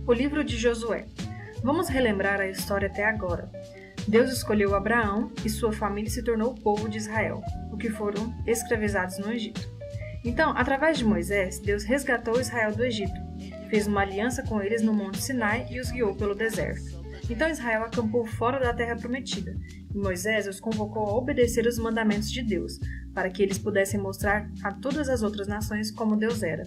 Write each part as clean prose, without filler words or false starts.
O livro de Josué. Vamos relembrar a história até agora. Deus escolheu Abraão e sua família se tornou o povo de Israel, o que foram escravizados no Egito. Então, através de Moisés, Deus resgatou Israel do Egito, fez uma aliança com eles no Monte Sinai e os guiou pelo deserto. Então Israel acampou fora da terra prometida, e Moisés os convocou a obedecer os mandamentos de Deus, para que eles pudessem mostrar a todas as outras nações como Deus era.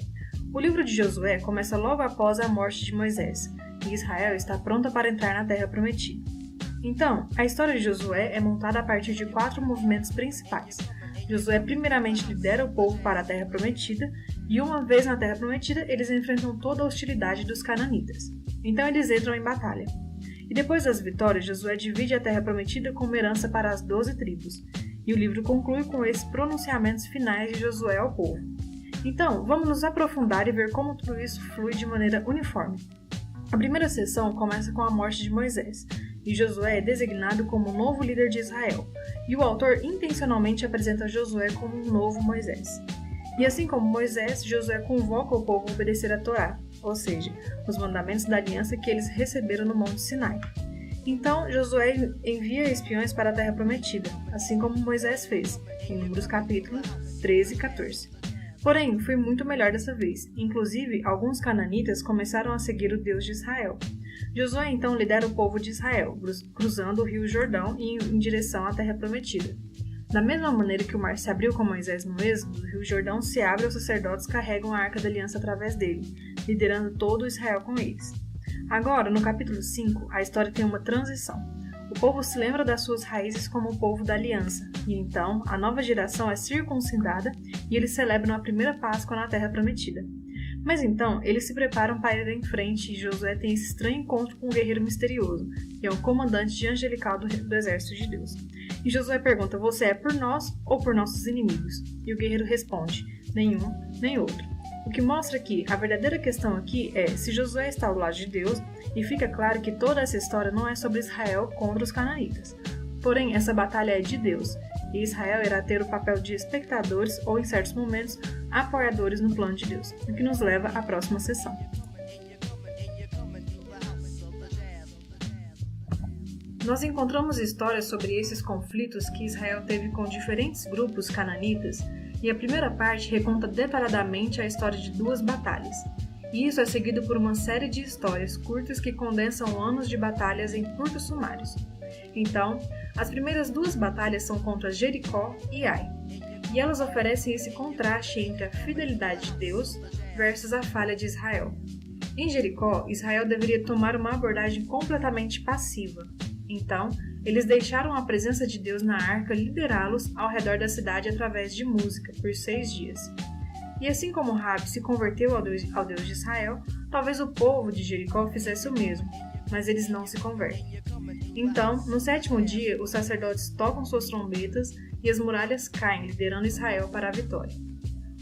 O livro de Josué começa logo após a morte de Moisés, e Israel está pronta para entrar na terra prometida. Então, a história de Josué é montada a partir de 4 movimentos principais. Josué primeiramente lidera o povo para a terra prometida, e uma vez na terra prometida, eles enfrentam toda a hostilidade dos cananitas. Então eles entram em batalha. E depois das vitórias, Josué divide a terra prometida como herança para as 12 tribos. E o livro conclui com esses pronunciamentos finais de Josué ao povo. Então, vamos nos aprofundar e ver como tudo isso flui de maneira uniforme. A primeira sessão começa com a morte de Moisés, e Josué é designado como o novo líder de Israel, e o autor intencionalmente apresenta Josué como um novo Moisés. E assim como Moisés, Josué convoca o povo a obedecer a Torá, ou seja, os mandamentos da aliança que eles receberam no Monte Sinai. Então, Josué envia espiões para a Terra Prometida, assim como Moisés fez, em Números capítulo 13 e 14. Porém, foi muito melhor dessa vez. Inclusive, alguns cananitas começaram a seguir o Deus de Israel. Josué então lidera o povo de Israel, cruzando o rio Jordão em direção à Terra Prometida. Da mesma maneira que o mar se abriu com Moisés no Êxodo, o rio Jordão se abre e os sacerdotes carregam a Arca da Aliança através dele, liderando todo o Israel com eles. Agora, no capítulo 5, a história tem uma transição. O povo se lembra das suas raízes como o povo da aliança, e então a nova geração é circuncidada e eles celebram a primeira Páscoa na Terra Prometida. Mas então, eles se preparam para ir em frente e Josué tem esse estranho encontro com um guerreiro misterioso, que é o comandante de angelical do exército de Deus. E Josué pergunta, você é por nós ou por nossos inimigos? E o guerreiro responde, nenhum, nem outro. O que mostra que a verdadeira questão aqui é se Josué está ao lado de Deus, e fica claro que toda essa história não é sobre Israel contra os cananitas. Porém, essa batalha é de Deus, e Israel irá ter o papel de espectadores ou, em certos momentos, apoiadores no plano de Deus, o que nos leva à próxima sessão. Nós encontramos histórias sobre esses conflitos que Israel teve com diferentes grupos cananitas, e a primeira parte reconta detalhadamente a história de 2 batalhas. E isso é seguido por uma série de histórias curtas que condensam anos de batalhas em curtos sumários. Então, as primeiras 2 batalhas são contra Jericó e Ai, e elas oferecem esse contraste entre a fidelidade de Deus versus a falha de Israel. Em Jericó, Israel deveria tomar uma abordagem completamente passiva. Então, eles deixaram a presença de Deus na arca liderá-los ao redor da cidade através de música por 6 dias. E assim como Raabe se converteu ao Deus de Israel, talvez o povo de Jericó fizesse o mesmo, mas eles não se convertem. Então, no 7º dia, os sacerdotes tocam suas trombetas e as muralhas caem, liderando Israel para a vitória.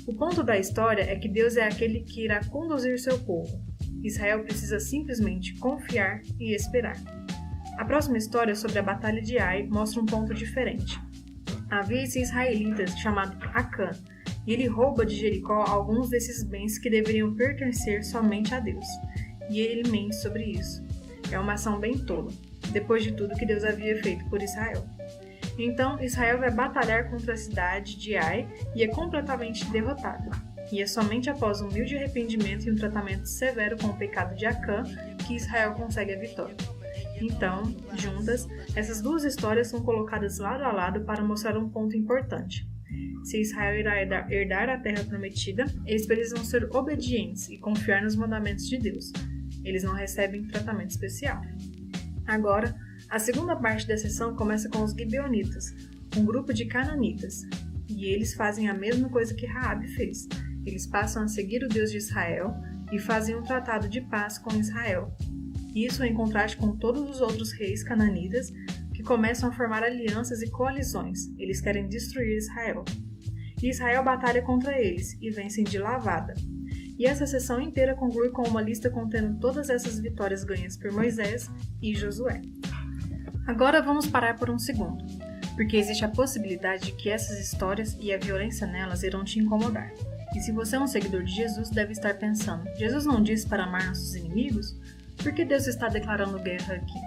O ponto da história é que Deus é aquele que irá conduzir seu povo. Israel precisa simplesmente confiar e esperar. A próxima história sobre a Batalha de Ai mostra um ponto diferente. Havia esse israelita chamado Acã, e ele rouba de Jericó alguns desses bens que deveriam pertencer somente a Deus. E ele mente sobre isso. É uma ação bem tola, depois de tudo que Deus havia feito por Israel. Então, Israel vai batalhar contra a cidade de Ai e é completamente derrotado. E é somente após um humilde arrependimento e um tratamento severo com o pecado de Acã que Israel consegue a vitória. Então, juntas, essas 2 histórias são colocadas lado a lado para mostrar um ponto importante. Se Israel irá herdar a terra prometida, eles precisam ser obedientes e confiar nos mandamentos de Deus. Eles não recebem tratamento especial. Agora, a segunda parte da sessão começa com os Gibeonitas, um grupo de cananitas, e eles fazem a mesma coisa que Raabe fez. Eles passam a seguir o Deus de Israel e fazem um tratado de paz com Israel. Isso em contraste com todos os outros reis cananitas que começam a formar alianças e coalizões. Eles querem destruir Israel. E Israel batalha contra eles e vencem de lavada. E essa sessão inteira conclui com uma lista contendo todas essas vitórias ganhas por Moisés e Josué. Agora vamos parar por um segundo, porque existe a possibilidade de que essas histórias e a violência nelas irão te incomodar. E se você é um seguidor de Jesus, deve estar pensando, Jesus não disse para amar nossos inimigos? Por que Deus está declarando guerra aqui?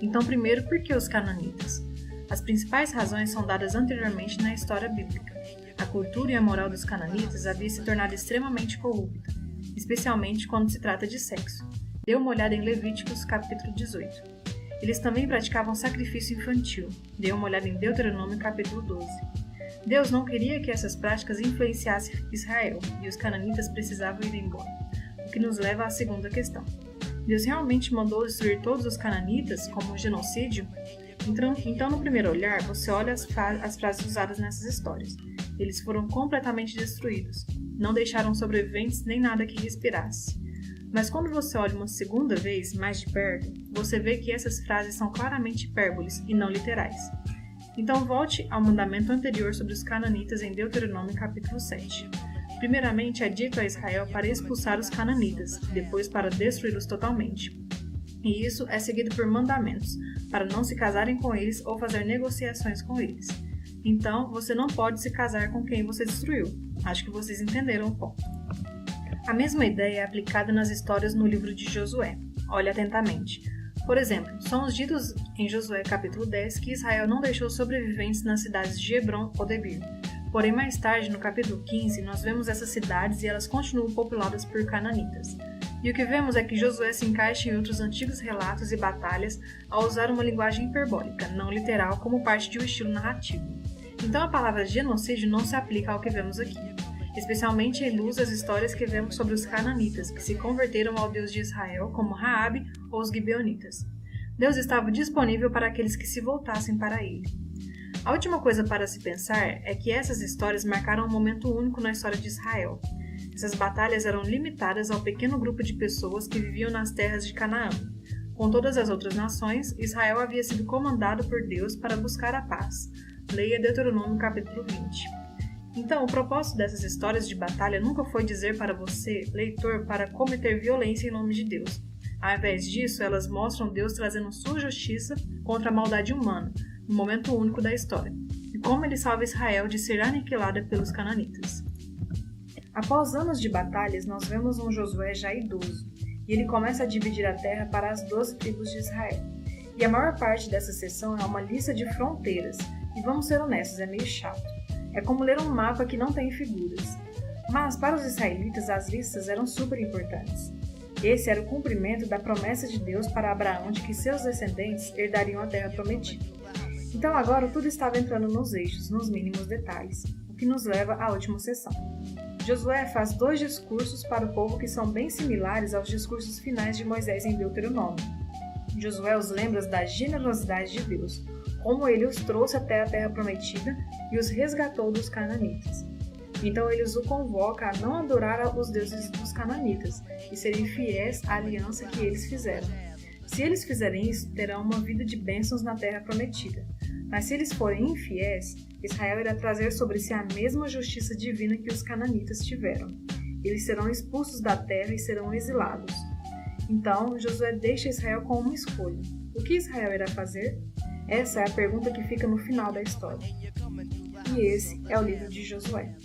Então, primeiro, por que os cananitas? As principais razões são dadas anteriormente na história bíblica. A cultura e a moral dos cananitas havia se tornado extremamente corrupta, especialmente quando se trata de sexo. Dê uma olhada em Levíticos, capítulo 18. Eles também praticavam sacrifício infantil. Dê uma olhada em Deuteronômio, capítulo 12. Deus não queria que essas práticas influenciassem Israel, e os cananitas precisavam ir embora, o que nos leva à segunda questão. Deus realmente mandou destruir todos os cananitas como um genocídio? Então, no primeiro olhar, você olha as frases usadas nessas histórias. Eles foram completamente destruídos. Não deixaram sobreviventes nem nada que respirasse. Mas quando você olha uma segunda vez, mais de perto, você vê que essas frases são claramente hipérboles e não literais. Então volte ao mandamento anterior sobre os cananitas em Deuteronômio capítulo 7. Primeiramente é dito a Israel para expulsar os cananitas, depois para destruí-los totalmente. E isso é seguido por mandamentos, para não se casarem com eles ou fazer negociações com eles. Então, você não pode se casar com quem você destruiu. Acho que vocês entenderam o ponto. A mesma ideia é aplicada nas histórias no livro de Josué. Olhe atentamente. Por exemplo, são os ditos em Josué capítulo 10 que Israel não deixou sobreviventes nas cidades de Hebron ou Debir. Porém, mais tarde, no capítulo 15, nós vemos essas cidades e elas continuam populadas por cananitas. E o que vemos é que Josué se encaixa em outros antigos relatos e batalhas ao usar uma linguagem hiperbólica, não literal, como parte de um estilo narrativo. Então a palavra genocídio não se aplica ao que vemos aqui, especialmente em luz das histórias que vemos sobre os cananitas, que se converteram ao Deus de Israel, como Raabe ou os gibeonitas. Deus estava disponível para aqueles que se voltassem para ele. A última coisa para se pensar é que essas histórias marcaram um momento único na história de Israel. Essas batalhas eram limitadas ao pequeno grupo de pessoas que viviam nas terras de Canaã. Com todas as outras nações, Israel havia sido comandado por Deus para buscar a paz. Leia Deuteronômio capítulo 20. Então, o propósito dessas histórias de batalha nunca foi dizer para você, leitor, para cometer violência em nome de Deus. Ao invés disso, elas mostram Deus trazendo sua justiça contra a maldade humana, no momento único da história, e como ele salva Israel de ser aniquilada pelos cananitas. Após anos de batalhas, nós vemos um Josué já idoso, e ele começa a dividir a terra para as 12 tribos de Israel. E a maior parte dessa seção é uma lista de fronteiras, e vamos ser honestos, é meio chato. É como ler um mapa que não tem figuras. Mas para os israelitas as listas eram super importantes. Esse era o cumprimento da promessa de Deus para Abraão de que seus descendentes herdariam a terra prometida. Então agora tudo estava entrando nos eixos, nos mínimos detalhes, o que nos leva à última sessão. Josué faz 2 discursos para o povo que são bem similares aos discursos finais de Moisés em Deuteronômio. Josué os lembra da generosidade de Deus, como ele os trouxe até a terra prometida e os resgatou dos cananitas. Então ele os convoca a não adorar os deuses dos cananitas e serem fiéis à aliança que eles fizeram. Se eles fizerem isso, terão uma vida de bênçãos na terra prometida. Mas se eles forem infiéis, Israel irá trazer sobre si a mesma justiça divina que os cananitas tiveram. Eles serão expulsos da terra e serão exilados. Então, Josué deixa Israel com uma escolha. O que Israel irá fazer? Essa é a pergunta que fica no final da história. E esse é o livro de Josué.